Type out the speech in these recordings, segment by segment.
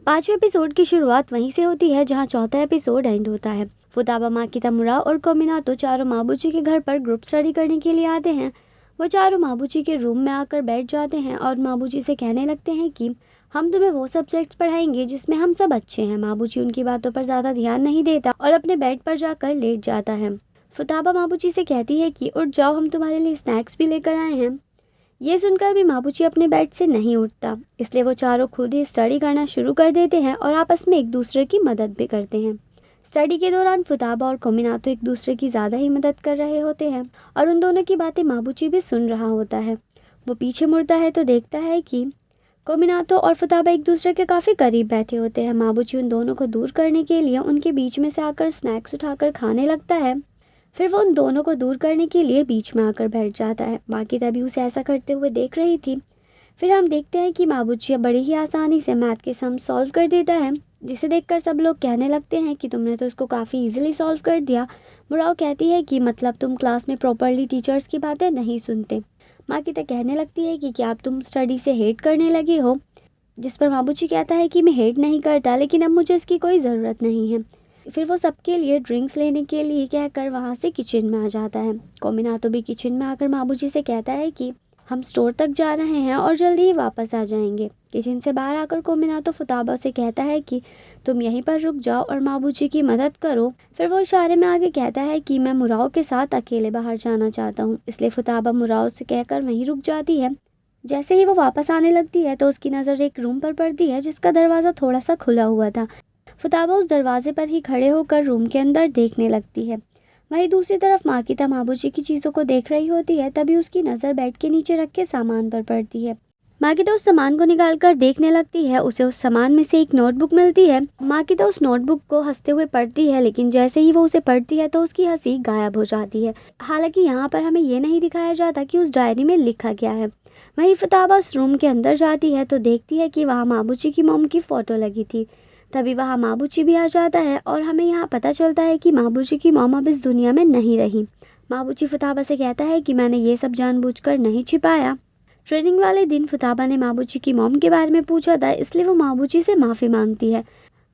5वें एपिसोड की शुरुआत वहीं से होती है जहां चौथा एपिसोड एंड होता है। फुताबा, माकिता, मुराव और कोमिनातो चारों माबूची के घर पर ग्रुप स्टडी करने के लिए आते हैं। वो चारों माबूची के रूम में आकर बैठ जाते हैं और माबूची से कहने लगते हैं कि हम तुम्हें वो सब्जेक्ट्स पढ़ाएंगे जिसमें हम सब अच्छे हैं। माबूची उनकी बातों पर ज़्यादा ध्यान नहीं देता और अपने बेड पर जाकर लेट जाता है। फुताबा माबूची से कहती है कि उठ जाओ, हम तुम्हारे लिए स्नैक्स भी लेकर आए हैं। ये सुनकर भी माबूची अपने बेड से नहीं उठता, इसलिए वो चारों खुद ही स्टडी करना शुरू कर देते हैं और आपस में एक दूसरे की मदद भी करते हैं। स्टडी के दौरान फुताबा और कोमिनातो एक दूसरे की ज़्यादा ही मदद कर रहे होते हैं और उन दोनों की बातें माबूची भी सुन रहा होता है। वो पीछे मुड़ता है तो देखता है कि कोमिनातो और फुताबा एक दूसरे के काफ़ी करीब बैठे होते हैं। माबूची उन दोनों को दूर करने के लिए उनके बीच में से आकर स्नैक्स उठाकर खाने लगता है। फिर वो उन दोनों को दूर करने के लिए बीच में आकर बैठ जाता है। बाकी तभी उसे ऐसा करते हुए देख रही थी। फिर हम देखते हैं कि माबूची बड़ी ही आसानी से मैथ के सम सॉल्व कर देता है, जिसे देखकर सब लोग कहने लगते हैं कि तुमने तो इसको काफ़ी इजीली सॉल्व कर दिया। मुराव कहती है कि मतलब तुम क्लास में प्रॉपरली टीचर्स की बातें नहीं सुनते। माकिता कहने लगती है कि क्या अब तुम स्टडी से हेट करने लगी हो, जिस पर माबूची कहता है कि मैं हेट नहीं करता, लेकिन अब मुझे इसकी कोई ज़रूरत नहीं है। फिर वो सबके लिए ड्रिंक्स लेने के लिए कहकर वहाँ से किचन में आ जाता है। कोमिनातो भी किचन में आकर माबूजी से कहता है कि हम स्टोर तक जा रहे हैं और जल्दी ही वापस आ जाएंगे। किचन से बाहर आकर कोमिनातो फुताबा से कहता है कि तुम यहीं पर रुक जाओ और माबूजी की मदद करो। फिर वो इशारे में आगे कहता है कि मैं मुराव के साथ अकेले बाहर जाना चाहता हूँ, इसलिए फुताबा मुराव से कहकर वहीं रुक जाती है। जैसे ही वो वापस आने लगती है तो उसकी नज़र एक रूम पर पड़ती है जिसका दरवाज़ा थोड़ा सा खुला हुआ था। फुताबा उस दरवाजे पर ही खड़े होकर रूम के अंदर देखने लगती है। वहीं दूसरी तरफ माकिता माबूजी की चीज़ों को देख रही होती है। तभी उसकी नज़र बेड के नीचे रखे सामान पर पड़ती है। माकिता उस सामान को निकालकर देखने लगती है। उसे उस सामान में से एक नोटबुक मिलती है। माकिता उस नोटबुक को हंसते हुए पढ़ती है, लेकिन जैसे ही वो उसे पढ़ती है तो उसकी हंसी गायब हो जाती है। हालांकि यहाँ पर हमें ये नहीं दिखाया जाता कि उस डायरी में लिखा क्या है। वहीं फुताबा उस रूम के अंदर जाती है तो देखती है कि वहाँ माबूजी की मोम की फ़ोटो लगी थी। तभी वहाँ माबूजी भी आ जाता है और हमें यहाँ पता चलता है कि माबूजी की मोम अब इस दुनिया में नहीं रही। माबूजी फुताबा से कहता है कि मैंने ये सब जानबूझकर नहीं छिपाया। ट्रेनिंग वाले दिन फुताबा ने माबूजी की मोम के बारे में पूछा था, इसलिए वो माबूजी से माफ़ी मांगती है।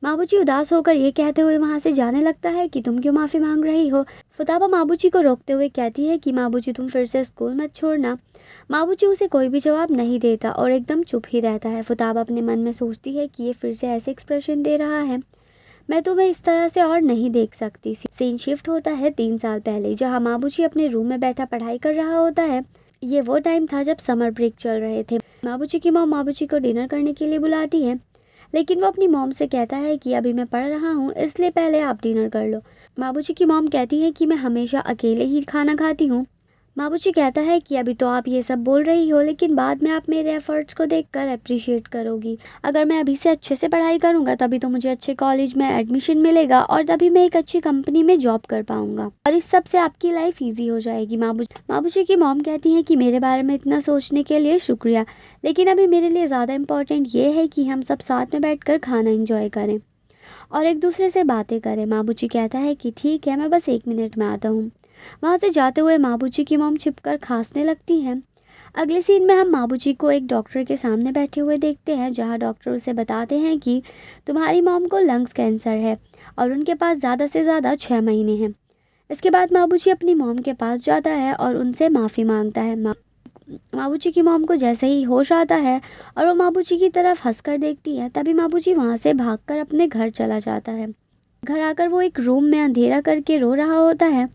माबूजी उदास होकर ये कहते हुए वहाँ से जाने लगता है कि तुम क्यों माफ़ी मांग रही हो। फुताबा माबूजी को रोकते हुए कहती है कि माबूजी तुम फिर से स्कूल मत छोड़ना। माबूजी उसे कोई भी जवाब नहीं देता और एकदम चुप ही रहता है। फुताबा अपने मन में सोचती है कि ये फिर से ऐसे एक्सप्रेशन दे रहा है, मैं तुम्हें इस तरह से और नहीं देख सकती। सीन शिफ्ट होता है 3 साल पहले, जहाँ माबूजी अपने रूम में बैठा पढ़ाई कर रहा होता है। ये वो टाइम था जब समर ब्रेक चल रहे थे। माबूजी की मॉम माबूजी को डिनर करने के लिए बुलाती है, लेकिन वो अपनी मॉम से कहता है कि अभी मैं पढ़ रहा हूँ, इसलिए पहले आप डिनर कर लो। माबूजी की मॉम कहती है कि मैं हमेशा अकेले ही खाना खाती हूँ। माबूजी कहता है कि अभी तो आप ये सब बोल रही हो, लेकिन बाद में आप मेरे एफर्ट्स को देखकर अप्रिशिएट करोगी। अगर मैं अभी से अच्छे से पढ़ाई करूँगा तभी तो मुझे अच्छे कॉलेज में एडमिशन मिलेगा और तभी मैं एक अच्छी कंपनी में जॉब कर पाऊँगा और इस सब से आपकी लाइफ ईजी हो जाएगी। माबूजी की मॉम कहती है कि मेरे बारे में इतना सोचने के लिए शुक्रिया, लेकिन अभी मेरे लिए ज़्यादा इम्पोर्टेंट ये है कि हम सब साथ में बैठ खाना इंजॉय करें और एक दूसरे से बातें करें। माबूजी कहता है कि ठीक है, मैं बस 1 मिनट में आता हूँ। वहाँ से जाते हुए माबूजी की मॉम छिपकर खांसने लगती हैं। अगले सीन में हम माबूजी को एक डॉक्टर के सामने बैठे हुए देखते हैं, जहाँ डॉक्टर उसे बताते हैं कि तुम्हारी मॉम को लंग्स कैंसर है और उनके पास ज़्यादा से ज़्यादा 6 महीने हैं। इसके बाद माबूजी अपनी मॉम के पास जाता है और उनसे माफ़ी मांगता है। माबूजी की मॉम को जैसे ही होश आता है और वो माबूजी की तरफ हंसकर देखती है, तभी माबूजी वहाँ से भागकर अपने घर चला जाता है। घर आकर वो एक रूम में अंधेरा करके रो रहा होता है।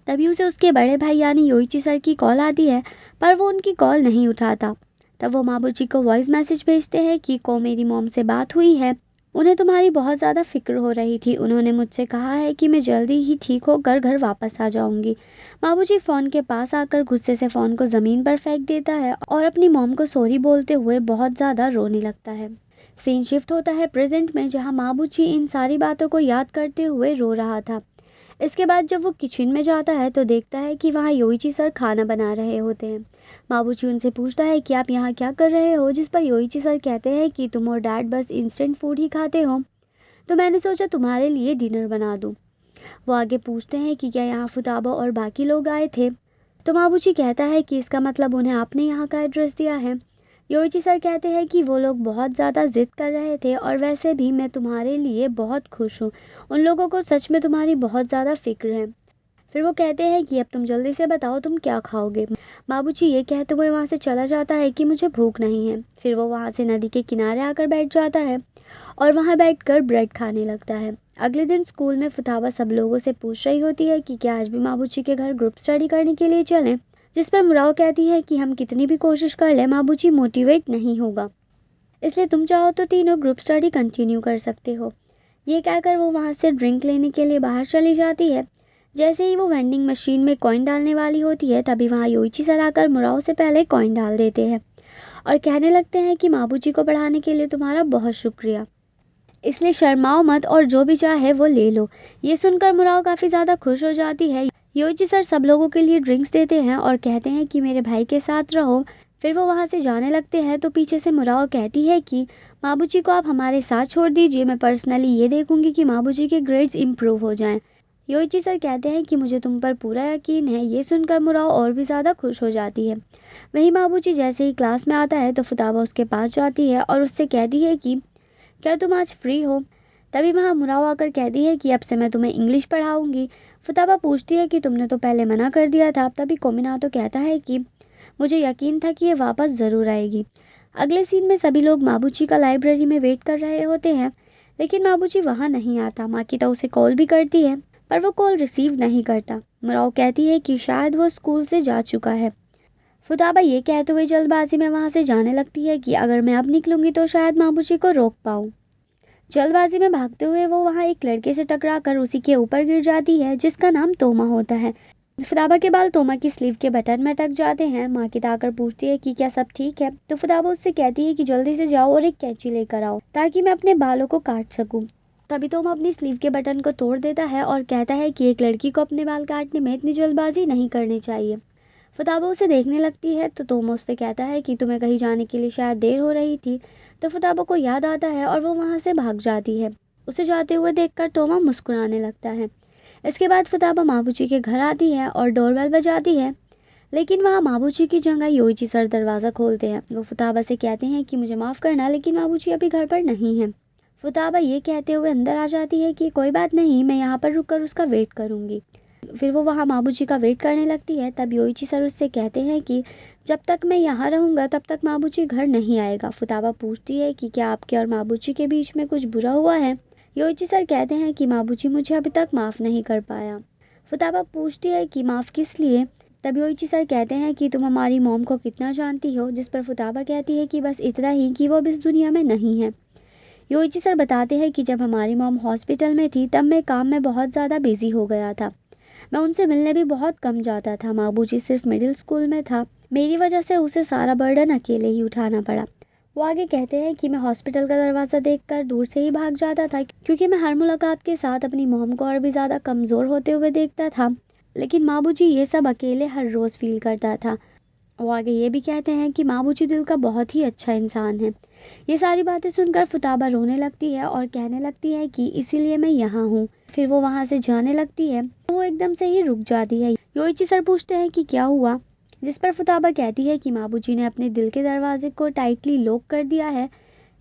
तभी उसे उसके बड़े भाई यानी योइची सर की कॉल आती है, पर वो उनकी कॉल नहीं उठाता। तब वो माबूजी को वॉइस मैसेज भेजते हैं कि मेरी मॉम से बात हुई है, उन्हें तुम्हारी बहुत ज़्यादा फिक्र हो रही थी। उन्होंने मुझसे कहा है कि मैं जल्दी ही ठीक होकर घर वापस आ जाऊंगी। माबूजी फ़ोन के पास आकर गुस्से से फ़ोन को ज़मीन पर फेंक देता है और अपनी मॉम को सॉरी बोलते हुए बहुत ज़्यादा रोने लगता है। सीन शिफ्ट होता है प्रेजेंट में, जहाँ माबूजी इन सारी बातों को याद करते हुए रो रहा था। इसके बाद जब वो किचन में जाता है तो देखता है कि वहाँ योइची सर खाना बना रहे होते हैं। माबूजी उनसे पूछता है कि आप यहाँ क्या कर रहे हो, जिस पर योइची सर कहते हैं कि तुम और डैड बस इंस्टेंट फूड ही खाते हो, तो मैंने सोचा तुम्हारे लिए डिनर बना दूँ। वो आगे पूछते हैं कि क्या यहाँ फुताबा और बाकी लोग आए थे, तो माबूजी कहता है कि इसका मतलब उन्हें आपने यहाँ का एड्रेस दिया है। योइची सर कहते हैं कि वो लोग बहुत ज़्यादा ज़िद कर रहे थे और वैसे भी मैं तुम्हारे लिए बहुत खुश हूँ। उन लोगों को सच में तुम्हारी बहुत ज़्यादा फ़िक्र है। फिर वो कहते हैं कि अब तुम जल्दी से बताओ तुम क्या खाओगे। बाबूजी ये कहते हुए वहाँ से चला जाता है कि मुझे भूख नहीं है। फिर वो वहाँ से नदी के किनारे आकर बैठ जाता है और वहाँ बैठकर ब्रेड खाने लगता है। अगले दिन स्कूल में फुताबा सब लोगों से पूछ रही होती है कि क्या आज भी माबूजी के घर ग्रुप स्टडी करने के लिए चलें, जिस पर मुराव कहती है कि हम कितनी भी कोशिश कर लें माबूजी मोटिवेट नहीं होगा, इसलिए तुम चाहो तो तीनों ग्रुप स्टडी कंटिन्यू कर सकते हो। ये कहकर वो वहाँ से ड्रिंक लेने के लिए बाहर चली जाती है। जैसे ही वो वेंडिंग मशीन में कॉइन डालने वाली होती है तभी वहाँ योइची सर आकर मुराव से पहले कॉइन डाल देते हैं और कहने लगते हैं कि माबूजी को पढ़ाने के लिए तुम्हारा बहुत शुक्रिया, इसलिए शर्माओ मत और जो भी चाहे वो ले लो। ये सुनकर मुराव काफ़ी ज़्यादा खुश हो जाती है। योइची सर सब लोगों के लिए ड्रिंक्स देते हैं और कहते हैं कि मेरे भाई के साथ रहो। फिर वो वहाँ से जाने लगते हैं तो पीछे से मुराव कहती है कि माबूजी को आप हमारे साथ छोड़ दीजिए, मैं पर्सनली ये देखूंगी कि माबूजी के ग्रेड्स इम्प्रूव हो जाएं। योइची सर कहते हैं कि मुझे तुम पर पूरा यकीन है। ये सुनकर मुराव और भी ज़्यादा खुश हो जाती है। वहीं माबूजी जैसे ही क्लास में आता है तो फुताबा उसके पास जाती है और उससे कहती है कि क्या तुम आज फ्री हो। तभी वहाँ मुराव आकर कहती है कि अब से मैं तुम्हें इंग्लिश पढ़ाऊंगी। फुताबा पूछती है कि तुमने तो पहले मना कर दिया था। तभी कोमिनातो कहता है कि मुझे यकीन था कि ये वापस ज़रूर आएगी। अगले सीन में सभी लोग माबूजी का लाइब्रेरी में वेट कर रहे होते हैं, लेकिन माबूजी वहाँ नहीं आता। माकिता उसे कॉल भी करती है पर वो कॉल रिसीव नहीं करता। मुराव कहती है कि शायद वो स्कूल से जा चुका है। फुताबा ये कहते हुए जल्दबाजी में वहाँ से जाने लगती है कि अगर मैं अब निकलूंगी तो शायद माबूजी को रोक पाऊँ। जल्दबाजी में भागते हुए वो वहाँ एक लड़के से टकराकर उसी के ऊपर गिर जाती है जिसका नाम तोमा होता है। फुताबा के बाल तोमा की स्लीव के बटन में अटक जाते हैं। माकिता आकर पूछती है कि क्या सब ठीक है, तो फुताबा उससे कहती है कि जल्दी से जाओ और एक कैंची लेकर आओ ताकि मैं अपने बालों को काट सकूं। तभी तोमा अपनी स्लीव के बटन को तोड़ देता है और कहता है कि एक लड़की को अपने बाल काटने में इतनी जल्दबाजी नहीं करनी चाहिए। फुताबा उसे देखने लगती है तो तोमा उससे कहता है कि तुम्हें कहीं जाने के लिए शायद देर हो रही थी। तो फुताबा को याद आता है और वो वहाँ से भाग जाती है। उसे जाते हुए देखकर तोमा मुस्कुराने लगता है। इसके बाद फुताबा माबूजी के घर आती है और डोरबेल बजाती है, लेकिन वहाँ माबूजी की जगह योइची सर दरवाज़ा खोलते हैं। वो फुताबा से कहते हैं कि मुझे माफ़ करना, लेकिन माबूजी अभी घर पर नहीं है। फुताबा ये कहते हुए अंदर आ जाती है कि कोई बात नहीं, मैं यहाँ पर रुककर उसका वेट करूँगी। फिर वो वहाँ माबूजी का वेट करने लगती है। तब योइची सर उससे कहते हैं कि जब तक मैं यहाँ रहूँगा तब तक माबूजी घर नहीं आएगा। फुताबा पूछती है कि क्या आपके और माबूजी के बीच में कुछ बुरा हुआ है। योइची सर कहते हैं कि माबूजी मुझे अभी तक माफ़ नहीं कर पाया। फुताबा पूछती है कि माफ़ किस लिए। तब योइची सर कहते हैं कि तुम हमारी मॉम को कितना जानती हो, जिस पर फुताबा कहती है कि बस इतना ही कि वो अब इस दुनिया में नहीं है। योइची सर बताते हैं कि जब हमारी मॉम हॉस्पिटल में थी तब मैं काम में बहुत ज़्यादा बिजी हो गया था। मैं उनसे मिलने भी बहुत कम जाता था। माबूजी सिर्फ मिडिल स्कूल में था, मेरी वजह से उसे सारा बर्डन अकेले ही उठाना पड़ा। वो आगे कहते हैं कि मैं हॉस्पिटल का दरवाज़ा देखकर दूर से ही भाग जाता था, क्योंकि मैं हर मुलाकात के साथ अपनी मॉम को और भी ज़्यादा कमज़ोर होते हुए देखता था। लेकिन माबूजी ये सब अकेले हर रोज़ फील करता था। वो आगे ये भी कहते हैं कि माबूजी दिल का बहुत ही अच्छा इंसान है। ये सारी बातें सुनकर फुताबा रोने लगती है और कहने लगती है कि इसीलिए मैं यहाँ हूँ। फिर वो वहाँ से जाने लगती है तो वो एकदम से ही रुक जाती है। योइची सर पूछते हैं कि क्या हुआ, जिस पर फुताबा कहती है कि माबूजी ने अपने दिल के दरवाजे को टाइटली लॉक कर दिया है,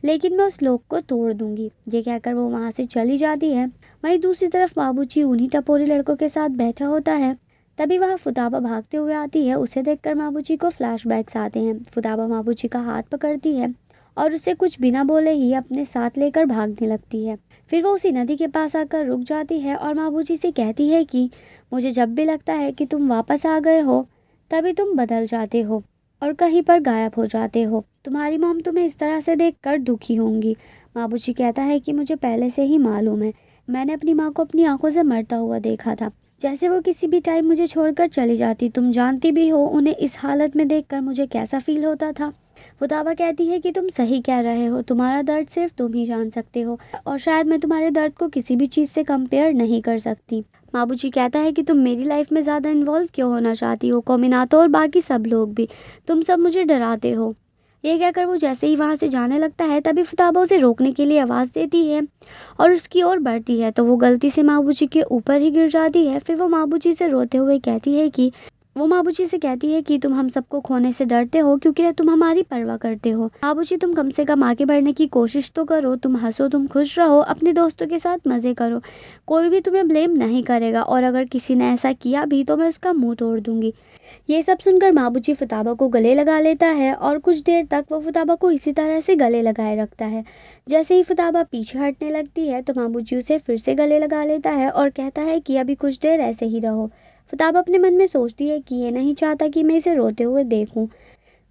लेकिन मैं उस लॉक को तोड़ दूंगी। ये कहकर वो वहाँ से चली जाती है। वहीं दूसरी तरफ माबूजी उन्हीं टपोरी लड़कों के साथ बैठा होता है। तभी वहाँ फुताबा भागते हुए आती है। उसे देखकर माबूजी को फ्लैशबैक्स आते हैं। फुताबा माबूजी का हाथ पकड़ती है और उसे कुछ बिना बोले ही अपने साथ लेकर भागने लगती है। फिर वो उसी नदी के पास आकर रुक जाती है और माबूजी से कहती है कि मुझे जब भी लगता है कि तुम वापस आ गए हो तभी तुम बदल जाते हो और कहीं पर गायब हो जाते हो। तुम्हारी मॉम तुम्हें इस तरह से देखकर दुखी होंगी। माबूजी कहता है कि मुझे पहले से ही मालूम है, मैंने अपनी माँ को अपनी आंखों से मरता हुआ देखा था। जैसे वो किसी भी टाइम मुझे छोड़कर चली जाती। तुम जानती भी हो उन्हें इस हालत में देखकर मुझे कैसा फील होता था। फुताबा कहती है कि तुम सही कह रहे हो, तुम्हारा दर्द सिर्फ तुम ही जान सकते हो और शायद मैं तुम्हारे दर्द को किसी भी चीज़ से कंपेयर नहीं कर सकती। माबूजी कहता है कि तुम मेरी लाइफ में ज़्यादा इन्वॉल्व क्यों होना चाहती हो, कोमिनातो और बाकी सब लोग भी, तुम सब मुझे डराते हो। ये कहकर वो जैसे ही वहाँ से जाने लगता है तभी फुताबा उसे रोकने के लिए आवाज़ देती है और उसकी ओर बढ़ती है तो वो गलती से माबूजी के ऊपर ही गिर जाती है। फिर वो माबूजी से रोते हुए कहती है कि वो माबूजी से कहती है कि तुम हम सबको खोने से डरते हो क्योंकि तुम हमारी परवाह करते हो। माबूजी तुम कम से कम आगे बढ़ने की कोशिश तो करो, तुम हंसो, तुम खुश रहो, अपने दोस्तों के साथ मज़े करो, कोई भी तुम्हें ब्लेम नहीं करेगा और अगर किसी ने ऐसा किया भी तो मैं उसका मुंह तोड़ दूंगी। ये सब सुनकर माबूजी फुताबा को गले लगा लेता है और कुछ देर तक वो फुताबा को इसी तरह से गले लगाए रखता है। जैसे ही फुताबा पीछे हटने लगती है तो माबूजी उसे फिर से गले लगा लेता है और कहता है कि अभी कुछ देर ऐसे ही रहो। फुताबा अपने मन में सोचती है कि ये नहीं चाहता कि मैं इसे रोते हुए देखूं।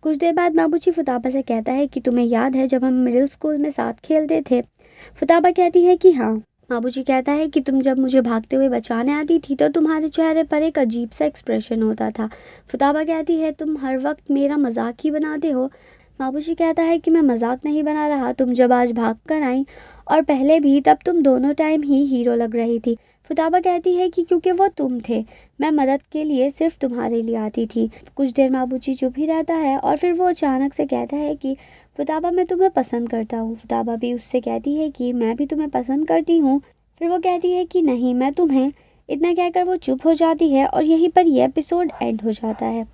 कुछ देर बाद माबूजी फुताबा से कहता है कि तुम्हें याद है जब हम मिडिल स्कूल में साथ खेलते थे? फुताबा कहती है कि हाँ। माबूजी कहता है कि तुम जब मुझे भागते हुए बचाने आती थी तो तुम्हारे चेहरे पर एक अजीब सा एक्सप्रेशन होता था। फुताबा कहती है तुम हर वक्त मेरा मजाक ही बनाते हो। माबूजी कहता है कि मैं मजाक नहीं बना रहा, तुम जब आज भाग कर आई और पहले भी तब तुम दोनों टाइम ही हीरो लग रही थी। फुताबा कहती है कि क्योंकि वो तुम थे, मैं मदद के लिए सिर्फ तुम्हारे लिए आती थी। कुछ देर माबूजी चुप ही रहता है और फिर वो अचानक से कहता है कि फुताबा मैं तुम्हें पसंद करता हूँ। फुताबा भी उससे कहती है कि मैं भी तुम्हें पसंद करती हूँ। फिर वो कहती है कि नहीं, मैं तुम्हें। इतना कहकर वो चुप हो जाती है और यहीं पर यह एपिसोड एंड हो जाता है।